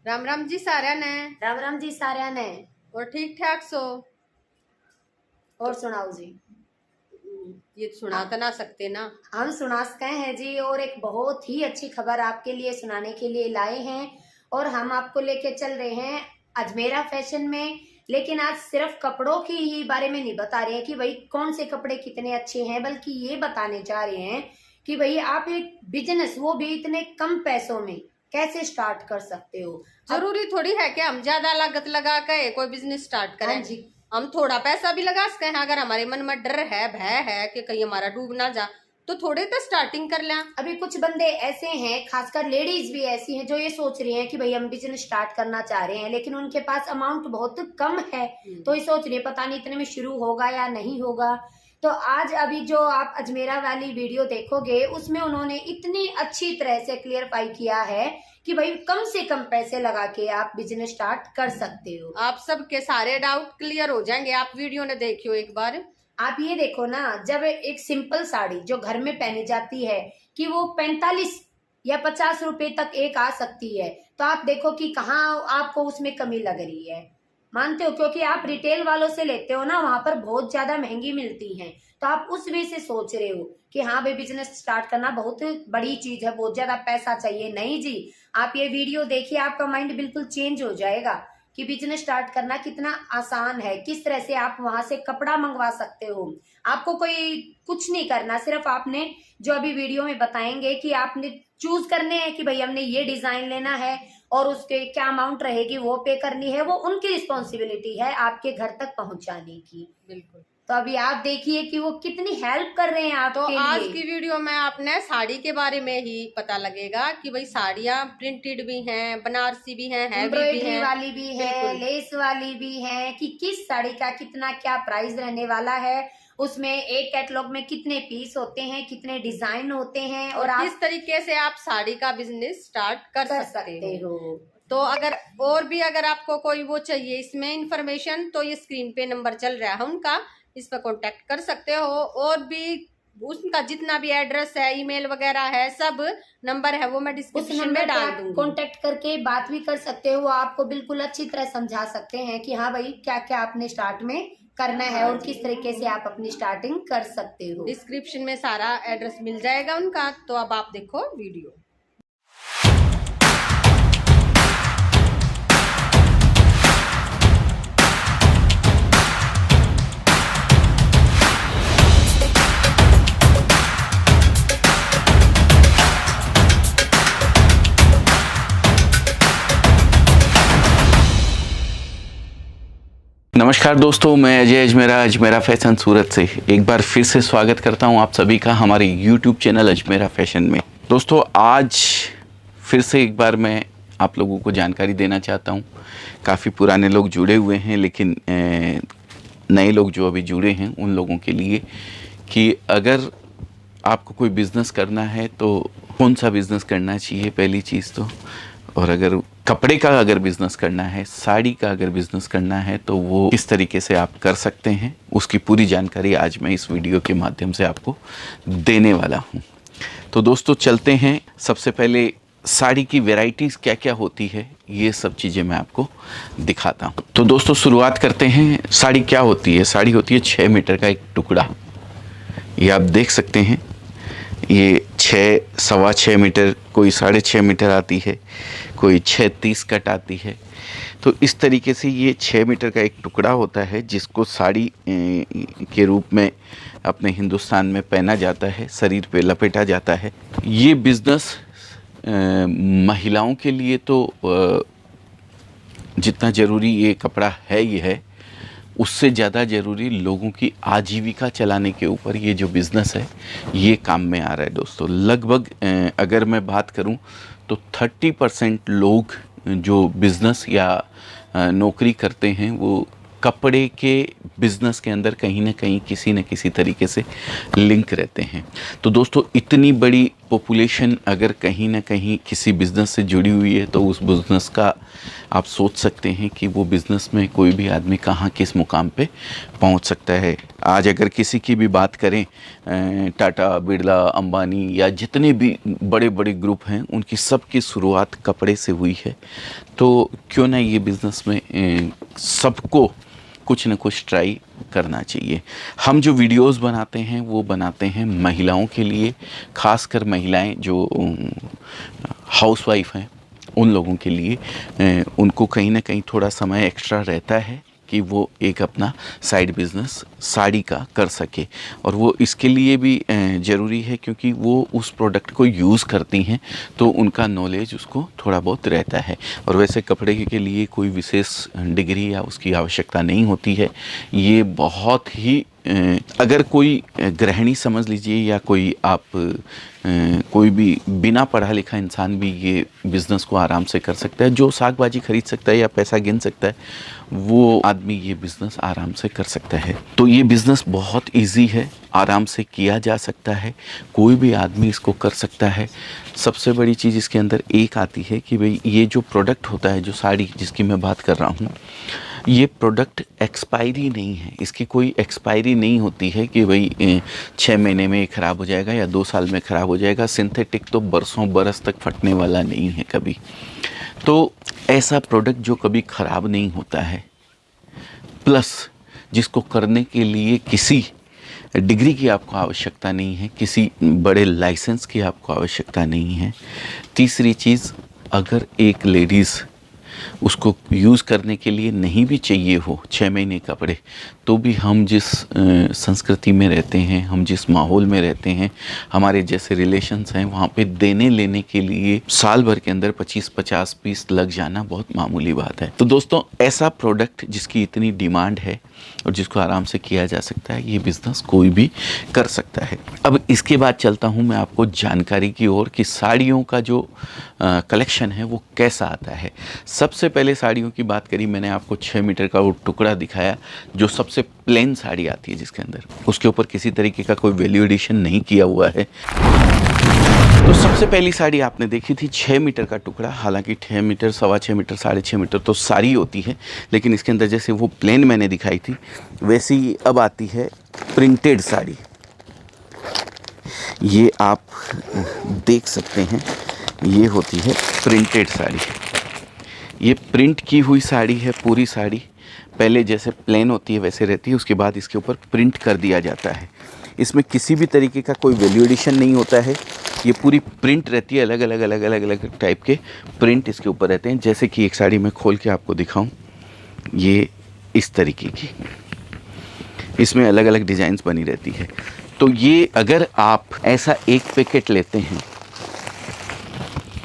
राम राम जी साਰਿਆਂ ने। राम राम जी सारिया ने। और ठीक ठाक सो? और सुनाओ जी। ये सुना तो ना सकते ना। हम सुना सकते हैं जी। और एक बहुत ही अच्छी खबर आपके लिए सुनाने के लिए लाए हैं और हम आपको लेके चल रहे हैं अजमेरा फैशन में। लेकिन आज सिर्फ कपड़ों की ही बारे में नहीं बता रहे हैं कि भाई कौन से कपड़े कितने अच्छे हैं, बल्कि ये बताने जा रहे हैं कि भाई आप एक बिजनेस, वो भी इतने कम पैसों में, कैसे स्टार्ट कर सकते हो। जरूरी थोड़ी है कि हम ज्यादा लागत लगा के कोई बिजनेस स्टार्ट करें। हाँ जी, हम थोड़ा पैसा भी लगा सकते हैं। अगर हमारे मन में डर है, भय है कि कहीं हमारा डूब ना जा, तो थोड़े तो स्टार्टिंग कर लें। अभी कुछ बंदे ऐसे हैं, खासकर लेडीज भी ऐसी हैं, जो ये सोच रही हैं कि भाई हम बिजनेस स्टार्ट करना चाह रहे हैं, लेकिन उनके पास अमाउंट बहुत कम है, तो ये सोच रही है पता नहीं इतने में शुरू होगा या नहीं होगा। तो आज अभी जो आप अजमेरा वाली वीडियो देखोगे, उसमें उन्होंने इतनी अच्छी तरह से क्लियरफाई किया है कि भाई कम से कम पैसे लगा के आप बिजनेस स्टार्ट कर सकते हो। आप सबके सारे डाउट क्लियर हो जाएंगे। आप वीडियो ने देखियो एक बार। आप ये देखो ना, जब एक सिंपल साड़ी जो घर में पहनी जाती है कि वो 45 या 50 रुपए तक एक आ सकती है, तो आप देखो कि कहाँ आपको उसमें कमी लग रही है। मानते हो? क्योंकि आप रिटेल वालों से लेते हो ना, वहां पर बहुत ज्यादा महंगी मिलती हैं। तो आप उस वे से सोच रहे हो कि हाँ भाई बिजनेस स्टार्ट करना बहुत बड़ी चीज है, बहुत ज्यादा पैसा चाहिए। नहीं जी, आप ये वीडियो देखिए, आपका माइंड बिल्कुल चेंज हो जाएगा कि बिजनेस स्टार्ट करना कितना आसान है, किस तरह से आप वहां से कपड़ा मंगवा सकते हो। आपको कोई कुछ नहीं करना, सिर्फ आपने जो अभी वीडियो में बताएंगे कि आपने चूज करने हैं कि भाई हमने ये डिजाइन लेना है और उसके क्या अमाउंट रहेगी वो पे करनी है। वो उनकी रिस्पॉन्सिबिलिटी है आपके घर तक पहुंचाने की। बिल्कुल। तो अभी आप देखिए कि वो कितनी हेल्प कर रहे हैं आपके तो आज लिए। की वीडियो में आपने साड़ी के बारे में ही पता लगेगा कि भाई साड़ियाँ प्रिंटेड भी हैं, बनारसी भी हैं, हैवी भी एम्ब्रॉयडरी हैं, वाली भी है, लेस वाली भी है, कि किस साड़ी का कितना क्या प्राइस रहने वाला है, उसमें एक कैटलॉग में कितने पीस होते हैं, कितने डिजाइन होते हैं, और आप किस तरीके से आप साड़ी का बिजनेस स्टार्ट कर सकते हो। तो अगर और भी अगर आपको कोई वो चाहिए इसमें इंफॉर्मेशन, तो ये स्क्रीन पे नंबर चल रहा है उनका, इस पर कांटेक्ट कर सकते हो। और भी उसका जितना भी एड्रेस है, ईमेल वगैरह है, सब नंबर है वो मैं डिस्क्रिप्शन में डाल दूंगी। कांटेक्ट करके बात भी कर सकते हो। वो आपको बिल्कुल अच्छी तरह समझा सकते हैं कि हाँ भाई क्या क्या आपने स्टार्ट में करना है और किस तरीके से आप अपनी स्टार्टिंग कर सकते हो। डिस्क्रिप्शन में सारा एड्रेस मिल जाएगा उनका। तो अब आप देखो वीडियो। नमस्कार दोस्तों, मैं अजय अजमेरा फैशन सूरत से एक बार फिर से स्वागत करता हूं आप सभी का हमारे YouTube चैनल अजमेरा फैशन में। दोस्तों आज फिर से एक बार मैं आप लोगों को जानकारी देना चाहता हूं। काफ़ी पुराने लोग जुड़े हुए हैं, लेकिन नए लोग जो अभी जुड़े हैं उन लोगों के लिए कि अगर आपको कोई बिज़नेस करना है तो कौन सा बिज़नेस करना चाहिए, पहली चीज़ तो। और अगर कपड़े का अगर बिज़नेस करना है, साड़ी का अगर बिज़नेस करना है, तो वो किस तरीके से आप कर सकते हैं, उसकी पूरी जानकारी आज मैं इस वीडियो के माध्यम से आपको देने वाला हूं। तो दोस्तों चलते हैं। सबसे पहले साड़ी की वैरायटीज़ क्या क्या होती है, ये सब चीज़ें मैं आपको दिखाता हूँ। तो दोस्तों शुरुआत करते हैं। साड़ी क्या होती है? साड़ी होती है 6 मीटर का एक टुकड़ा। ये आप देख सकते हैं, ये 6-6.25 मीटर, कोई 6.5 मीटर आती है, कोई 6.30 कट आती है। तो इस तरीके से ये 6 मीटर का एक टुकड़ा होता है, जिसको साड़ी के रूप में अपने हिंदुस्तान में पहना जाता है, शरीर पे लपेटा जाता है। ये बिज़नेस महिलाओं के लिए तो जितना ज़रूरी ये कपड़ा है, ये है, उससे ज़्यादा ज़रूरी लोगों की आजीविका चलाने के ऊपर ये जो बिज़नेस है ये काम में आ रहा है दोस्तों। लगभग अगर मैं बात करूं तो 30% लोग जो बिज़नेस या नौकरी करते हैं वो कपड़े के बिज़नेस के अंदर कहीं ना कहीं किसी न किसी तरीके से लिंक रहते हैं। तो दोस्तों इतनी बड़ी पॉपुलेशन अगर कहीं ना कहीं किसी बिज़नेस से जुड़ी हुई है, तो उस बिज़नेस का आप सोच सकते हैं कि वो बिज़नेस में कोई भी आदमी कहाँ किस मुकाम पे पहुंच सकता है। आज अगर किसी की भी बात करें, टाटा, बिरला, अंबानी या जितने भी बड़े बड़े ग्रुप हैं उनकी सबकी शुरुआत कपड़े से हुई है। तो क्यों ना ये बिज़नेस में सबको कुछ न कुछ ट्राई करना चाहिए। हम जो वीडियोस बनाते हैं वो बनाते हैं महिलाओं के लिए, खासकर महिलाएं जो हाउसवाइफ हैं उन लोगों के लिए। उनको कहीं ना कहीं थोड़ा समय एक्स्ट्रा रहता है कि वो एक अपना साइड बिज़नेस साड़ी का कर सके, और वो इसके लिए भी ज़रूरी है क्योंकि वो उस प्रोडक्ट को यूज़ करती हैं तो उनका नॉलेज उसको थोड़ा बहुत रहता है। और वैसे कपड़े के लिए कोई विशेष डिग्री या उसकी आवश्यकता नहीं होती है। ये बहुत ही अगर कोई गृहिणी समझ लीजिए या कोई आप कोई भी बिना पढ़ा लिखा इंसान भी ये बिज़नेस को आराम से कर सकता है। जो साग भाजी खरीद सकता है या पैसा गिन सकता है वो आदमी ये बिज़नेस आराम से कर सकता है। तो ये बिज़नेस बहुत इजी है, आराम से किया जा सकता है, कोई भी आदमी इसको कर सकता है। सबसे बड़ी चीज़ इसके अंदर एक आती है कि भाई ये जो प्रोडक्ट होता है, जो साड़ी जिसकी मैं बात कर रहा हूँ, ये प्रोडक्ट एक्सपायरी नहीं है। इसकी कोई एक्सपायरी नहीं होती है कि भाई 6 महीने में ख़राब हो जाएगा या 2 साल में ख़राब हो जाएगा। सिंथेटिक तो बरसों बरस तक फटने वाला नहीं है कभी। तो ऐसा प्रोडक्ट जो कभी ख़राब नहीं होता है, प्लस जिसको करने के लिए किसी डिग्री की आपको आवश्यकता नहीं है, किसी बड़े लाइसेंस की आपको आवश्यकता नहीं है। तीसरी चीज़, अगर एक लेडीज़ उसको यूज़ करने के लिए नहीं भी चाहिए हो 6 महीने कपड़े, तो भी हम जिस संस्कृति में रहते हैं, हम जिस माहौल में रहते हैं, हमारे जैसे रिलेशंस हैं, वहाँ पे देने लेने के लिए साल भर के अंदर 25-50 पीस लग जाना बहुत मामूली बात है। तो दोस्तों, ऐसा प्रोडक्ट जिसकी इतनी डिमांड है और जिसको आराम से किया जा सकता है, ये बिज़नेस कोई भी कर सकता है। अब इसके बाद चलता हूँ मैं आपको जानकारी की ओर कि साड़ियों का जो कलेक्शन है वो कैसा आता है। सबसे पहले साड़ियों की बात करी, मैंने आपको 6 मीटर का वो टुकड़ा दिखाया जो सबसे प्लेन साड़ी आती है, जिसके अंदर उसके ऊपर किसी तरीके का कोई वैल्यू एडिशन नहीं किया हुआ है। तो सबसे पहली साड़ी आपने देखी थी 6 मीटर का टुकड़ा। हालांकि 6 मीटर, 6.25 मीटर, 6.5 मीटर तो साड़ी होती है, लेकिन इसके अंदर जैसे वो प्लेन मैंने दिखाई थी वैसी अब आती है प्रिंटेड साड़ी। ये आप देख सकते हैं, ये होती है प्रिंटेड साड़ी। ये प्रिंट की हुई साड़ी है पूरी साड़ी। पहले जैसे प्लेन होती है वैसे रहती है, उसके बाद इसके ऊपर प्रिंट कर दिया जाता है। इसमें किसी भी तरीके का कोई वैल्यू एडिशन नहीं होता है। ये पूरी प्रिंट रहती है, अलग अलग टाइप के प्रिंट इसके ऊपर रहते हैं। जैसे कि एक साड़ी मैं खोल के आपको दिखाऊं, ये इस तरीके की, इसमें अलग अलग डिज़ाइंस बनी रहती है। तो ये अगर आप ऐसा एक पैकेट लेते हैं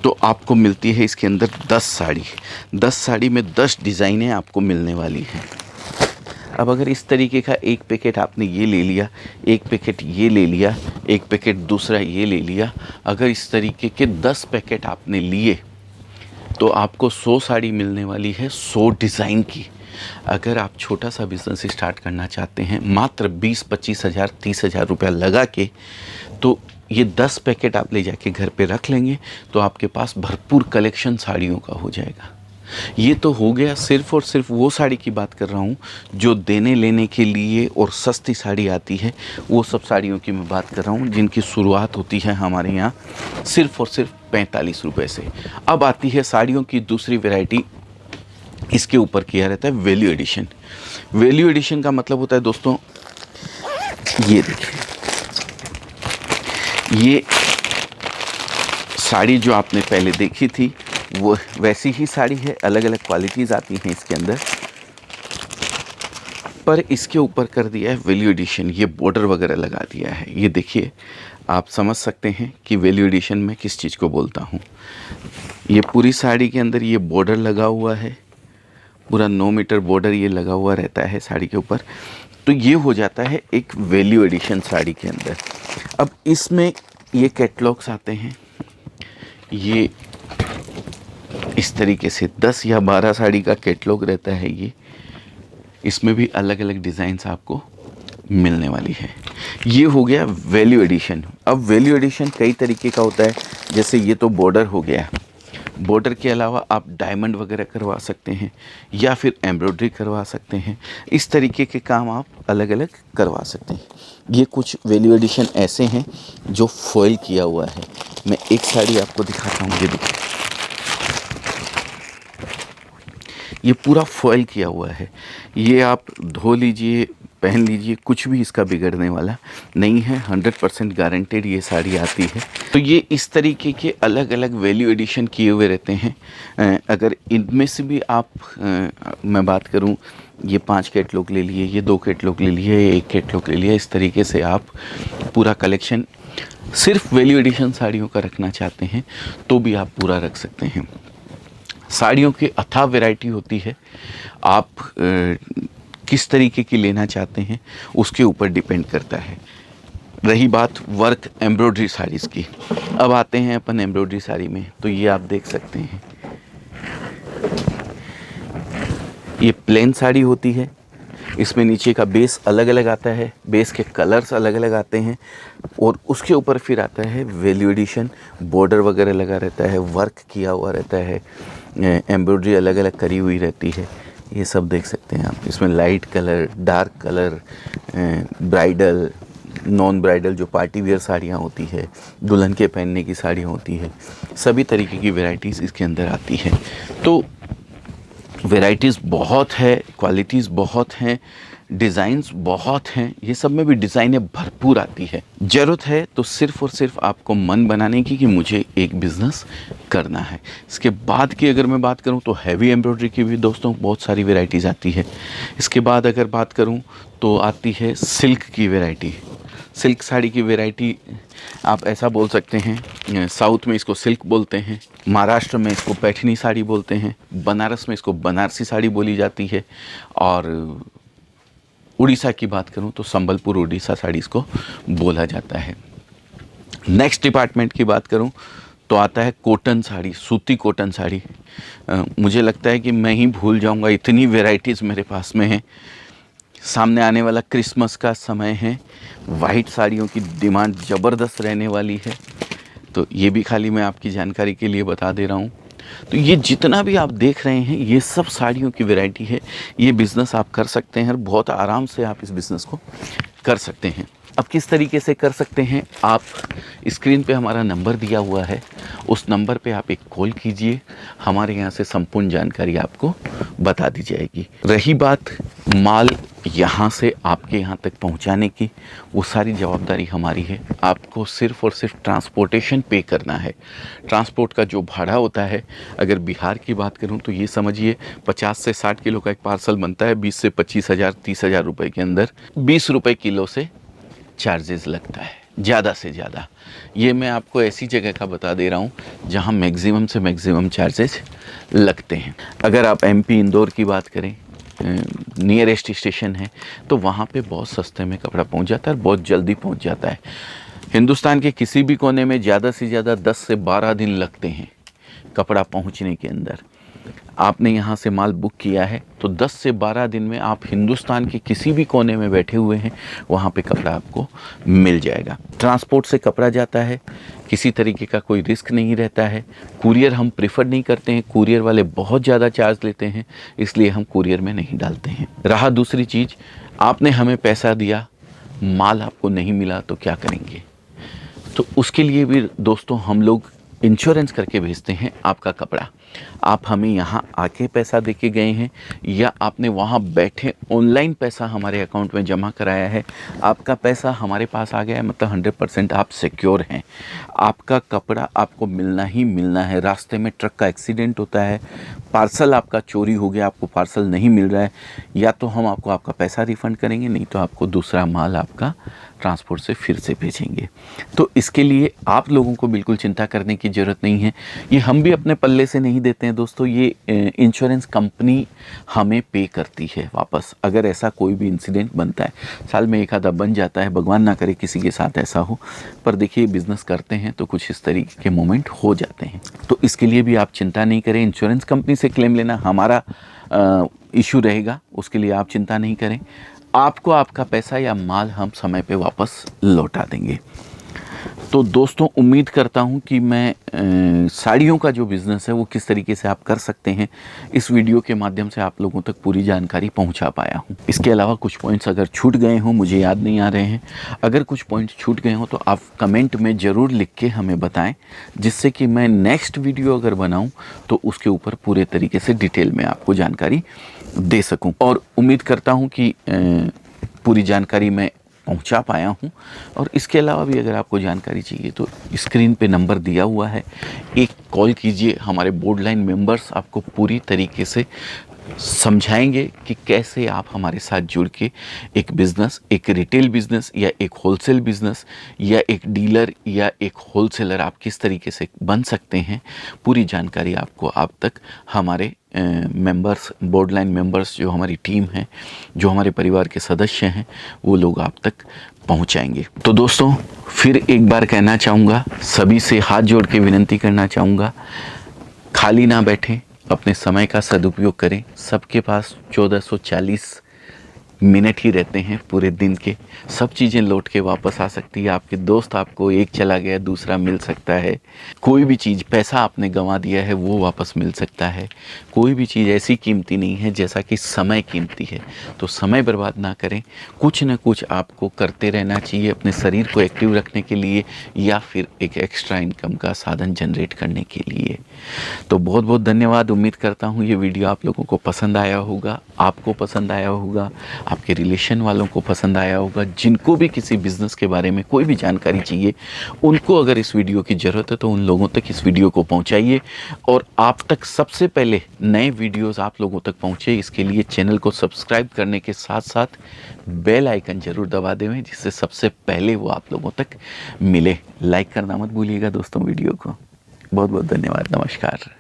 तो आपको मिलती है इसके अंदर 10 साड़ी। 10 साड़ी में 10 डिज़ाइनें आपको मिलने वाली हैं। अब अगर इस तरीके का एक पैकेट आपने ये ले लिया, एक पैकेट ये ले लिया, एक पैकेट दूसरा ये ले लिया, अगर इस तरीके के 10 पैकेट आपने लिए तो आपको 100 साड़ी मिलने वाली है 100 डिज़ाइन की। अगर आप छोटा सा बिज़नेस स्टार्ट करना चाहते हैं मात्र 20-25 हज़ार 30 हज़ार रुपया लगा के, तो ये 10 पैकेट आप ले जाके घर पे रख लेंगे तो आपके पास भरपूर कलेक्शन साड़ियों का हो जाएगा। ये तो हो गया सिर्फ़ और सिर्फ वो साड़ी की बात कर रहा हूँ जो देने लेने के लिए और सस्ती साड़ी आती है। वो सब साड़ियों की मैं बात कर रहा हूँ जिनकी शुरुआत होती है हमारे यहाँ सिर्फ़ और सिर्फ 45 रुपये से। अब आती है साड़ियों की दूसरी वैरायटी। इसके ऊपर किया रहता है वैल्यू एडिशन। वैल्यू एडिशन का मतलब होता है दोस्तों, ये देखिए, ये साड़ी जो आपने पहले देखी थी वो वैसी ही साड़ी है, अलग अलग क्वालिटीज़ आती हैं इसके अंदर, पर इसके ऊपर कर दिया है वैल्यू एडिशन। ये बॉर्डर वगैरह लगा दिया है। ये देखिए, आप समझ सकते हैं कि वैल्यू एडिशन में किस चीज़ को बोलता हूँ। ये पूरी साड़ी के अंदर ये बॉर्डर लगा हुआ है, पूरा 9 मीटर बॉर्डर ये लगा हुआ रहता है साड़ी के ऊपर। तो ये हो जाता है एक वैल्यू एडिशन साड़ी के अंदर। अब इसमें ये कैटलॉग्स आते हैं, ये इस तरीके से 10 या 12 साड़ी का कैटलॉग रहता है। ये इसमें भी अलग अलग डिज़ाइंस आपको मिलने वाली है। ये हो गया वैल्यू एडिशन। अब वैल्यू एडिशन कई तरीके का होता है, जैसे ये तो बॉर्डर हो गया, बॉर्डर के अलावा आप डायमंड वगैरह करवा सकते हैं या फिर एम्ब्रॉयडरी करवा सकते हैं। इस तरीके के काम आप अलग अलग करवा सकते हैं। ये कुछ वैल्यू एडिशन ऐसे हैं जो फॉइल किया हुआ है। मैं एक साड़ी आपको दिखाता हूँ, ये देखिए, ये पूरा फॉइल किया हुआ है। ये आप धो लीजिए, पहन लीजिए, कुछ भी इसका बिगड़ने वाला नहीं है। 100% गारंटेड ये साड़ी आती है। तो ये इस तरीके के अलग अलग वैल्यू एडिशन किए हुए रहते हैं। अगर इनमें से भी आप मैं बात करूं, ये 5 कैटलॉग ले लिए, ये 2 कैटलॉग ले लिए, 1 कैटलॉग ले लिया, इस तरीके से आप पूरा कलेक्शन सिर्फ वैल्यू एडिशन साड़ियों का रखना चाहते हैं तो भी आप पूरा रख सकते हैं। साड़ियों की अथाह वैरायटी होती है। आप किस तरीके की लेना चाहते हैं उसके ऊपर डिपेंड करता है। रही बात वर्क एम्ब्रॉयडरी साड़ीज़ की, अब आते हैं अपन एम्ब्रॉयडरी साड़ी में। तो ये आप देख सकते हैं, ये प्लेन साड़ी होती है। इसमें नीचे का बेस अलग अलग आता है, बेस के कलर्स अलग अलग आते हैं और उसके ऊपर फिर आता है वैल्यू एडिशन, बॉर्डर वगैरह लगा रहता है, वर्क किया हुआ रहता है, एम्ब्रॉयडरी अलग अलग करी हुई रहती है। ये सब देख सकते हैं आप। इसमें light colour, dark colour, bridal, non bridal जो पार्टी वेयर साड़ियाँ होती है, दुल्हन के पहनने की साड़ियाँ होती है, सभी तरीके की वैरायटीज़ इसके अंदर आती है। तो वैरायटीज़ बहुत है, क्वालिटीज़ बहुत हैं, डिज़ाइंस बहुत हैं। ये सब में भी डिज़ाइनें भरपूर आती है। ज़रूरत है तो सिर्फ़ और सिर्फ आपको मन बनाने की कि मुझे एक बिज़नेस करना है। इसके बाद की अगर मैं बात करूं तो हैवी एम्ब्रॉयडरी की भी दोस्तों बहुत सारी वैरायटीज़ आती है। इसके बाद अगर बात करूं तो आती है सिल्क की वैरायटी। सिल्क साड़ी की वैरायटी आप ऐसा बोल सकते हैं, साउथ में इसको सिल्क बोलते हैं, महाराष्ट्र में इसको पैठनी साड़ी बोलते हैं, बनारस में इसको बनारसी साड़ी बोली जाती है, और उड़ीसा की बात करूं तो संबलपुर उड़ीसा साड़ी इसको बोला जाता है। नेक्स्ट डिपार्टमेंट की बात करूं तो आता है कॉटन साड़ी, सूती कॉटन साड़ी। मुझे लगता है कि मैं ही भूल जाऊंगा, इतनी वैरायटीज़ मेरे पास में हैं। सामने आने वाला क्रिसमस का समय है, वाइट साड़ियों की डिमांड ज़बरदस्त रहने वाली है। तो ये भी खाली मैं आपकी जानकारी के लिए बता दे रहा हूँ। तो ये जितना भी आप देख रहे हैं ये सब साड़ियों की वैरायटी है। ये बिज़नेस आप कर सकते हैं और बहुत आराम से आप इस बिज़नेस को कर सकते हैं। अब किस तरीके से कर सकते हैं, आप स्क्रीन पे हमारा नंबर दिया हुआ है, उस नंबर पे आप एक कॉल कीजिए, हमारे यहाँ से संपूर्ण जानकारी आपको बता दी जाएगी। रही बात माल यहाँ से आपके यहाँ तक पहुँचाने की, वो सारी जवाबदारी हमारी है। आपको सिर्फ़ और सिर्फ ट्रांसपोर्टेशन पे करना है। ट्रांसपोर्ट का जो भाड़ा होता है, अगर बिहार की बात करूँ तो ये समझिए 50 से 60 किलो का एक पार्सल बनता है 20 से 25,000 30,000 रुपये के अंदर। 20 रुपये किलो से चार्जेस लगता है ज़्यादा से ज़्यादा। ये मैं आपको ऐसी जगह का बता दे रहा हूँ जहाँ मैक्सिमम से मैक्सिमम चार्जेस लगते हैं। अगर आप एमपी इंदौर की बात करें, नियरेस्ट स्टेशन है, तो वहाँ पे बहुत सस्ते में कपड़ा पहुँच जाता है और बहुत जल्दी पहुँच जाता है। हिंदुस्तान के किसी भी कोने में ज़्यादा से ज़्यादा 10 से 12 दिन लगते हैं कपड़ा पहुँचने के अंदर। आपने यहाँ से माल बुक किया है तो 10 से 12 दिन में आप हिंदुस्तान के किसी भी कोने में बैठे हुए हैं, वहाँ पे कपड़ा आपको मिल जाएगा। ट्रांसपोर्ट से कपड़ा जाता है, किसी तरीके का कोई रिस्क नहीं रहता है। कुरियर हम प्रेफर नहीं करते हैं, कुरियर वाले बहुत ज़्यादा चार्ज लेते हैं, इसलिए हम कुरियर में नहीं डालते हैं। रहा दूसरी चीज़, आपने हमें पैसा दिया, माल आपको नहीं मिला तो क्या करेंगे? तो उसके लिए भी दोस्तों हम लोग इंश्योरेंस करके भेजते हैं आपका कपड़ा। आप हमें यहाँ आके पैसा देके गए हैं या आपने वहाँ बैठे ऑनलाइन पैसा हमारे अकाउंट में जमा कराया है, आपका पैसा हमारे पास आ गया है, मतलब 100% आप सिक्योर हैं। आपका कपड़ा आपको मिलना ही मिलना है। रास्ते में ट्रक का एक्सीडेंट होता है, पार्सल आपका चोरी हो गया, आपको पार्सल नहीं मिल रहा है, या तो हम आपको आपका पैसा रिफ़ंड करेंगे, नहीं तो आपको दूसरा माल आपका ट्रांसपोर्ट से फिर से भेजेंगे। तो इसके लिए आप लोगों को बिल्कुल चिंता करने की ज़रूरत नहीं है। ये हम भी अपने पल्ले से नहीं देते हैं दोस्तों, ये इंश्योरेंस कंपनी हमें पे करती है वापस। अगर ऐसा कोई भी इंसिडेंट बनता है, साल में एक आधा बन जाता है, भगवान ना करे किसी के साथ ऐसा हो, पर देखिए बिज़नेस करते हैं तो कुछ इस तरीके के मोमेंट हो जाते हैं। तो इसके लिए भी आप चिंता नहीं करें। इंश्योरेंस कंपनी से क्लेम लेना हमारा इशू रहेगा, उसके लिए आप चिंता नहीं करें। आपको आपका पैसा या माल हम समय पे वापस लौटा देंगे। तो तो दोस्तों उम्मीद करता हूं कि मैं साड़ियों का जो बिज़नेस है वो किस तरीके से आप कर सकते हैं इस वीडियो के माध्यम से आप लोगों तक पूरी जानकारी पहुंचा पाया हूं। इसके अलावा कुछ पॉइंट्स अगर छूट गए हों, मुझे याद नहीं आ रहे हैं, अगर कुछ पॉइंट्स छूट गए हों तो आप कमेंट में ज़रूर लिख के हमें बताएं, जिससे कि मैं नेक्स्ट वीडियो अगर बनाऊँ तो उसके ऊपर पूरे तरीके से डिटेल में आपको जानकारी दे सकूँ। और उम्मीद करता हूँ कि पूरी जानकारी मैं पहुंचा पाया हूं। और इसके अलावा भी अगर आपको जानकारी चाहिए तो स्क्रीन पे नंबर दिया हुआ है, एक कॉल कीजिए। हमारे बोर्ड लाइन मेंबर्स आपको पूरी तरीके से समझाएंगे कि कैसे आप हमारे साथ जुड़ के एक बिज़नेस, एक रिटेल बिज़नेस या एक होलसेल बिज़नेस या एक डीलर या एक होलसेलर आप किस तरीके से बन सकते हैं। पूरी जानकारी आपको आप तक हमारे मेंबर्स, बोर्ड लाइन मेंबर्स जो हमारी टीम है, जो हमारे परिवार के सदस्य हैं, वो लोग आप तक पहुंचाएंगे। तो दोस्तों फिर एक बार कहना चाहूँगा, सभी से हाथ जोड़ के विनती करना चाहूँगा, खाली ना बैठें, अपने समय का सदुपयोग करें। सबके पास 1440 मिनट ही रहते हैं पूरे दिन के। सब चीज़ें लौट के वापस आ सकती है। आपके दोस्त आपको एक चला गया, दूसरा मिल सकता है। कोई भी चीज़, पैसा आपने गंवा दिया है वो वापस मिल सकता है। कोई भी चीज़ ऐसी कीमती नहीं है जैसा कि समय कीमती है। तो समय बर्बाद ना करें, कुछ ना कुछ आपको करते रहना चाहिए अपने शरीर को एक्टिव रखने के लिए या फिर एक एक्स्ट्रा इनकम का साधन जनरेट करने के लिए। तो बहुत बहुत धन्यवाद। उम्मीद करता हूँ ये वीडियो आप लोगों को पसंद आया होगा, आपको पसंद आया होगा, आपके रिलेशन वालों को पसंद आया होगा। जिनको भी किसी बिज़नेस के बारे में कोई भी जानकारी चाहिए, उनको अगर इस वीडियो की ज़रूरत है तो उन लोगों तक इस वीडियो को पहुंचाइए। और आप तक सबसे पहले नए वीडियोस आप लोगों तक पहुंचे, इसके लिए चैनल को सब्सक्राइब करने के साथ साथ बेल आइकन ज़रूर दबा दें, जिससे सबसे पहले वो आप लोगों तक मिले। लाइक करना मत भूलिएगा दोस्तों वीडियो को। बहुत बहुत धन्यवाद। नमस्कार।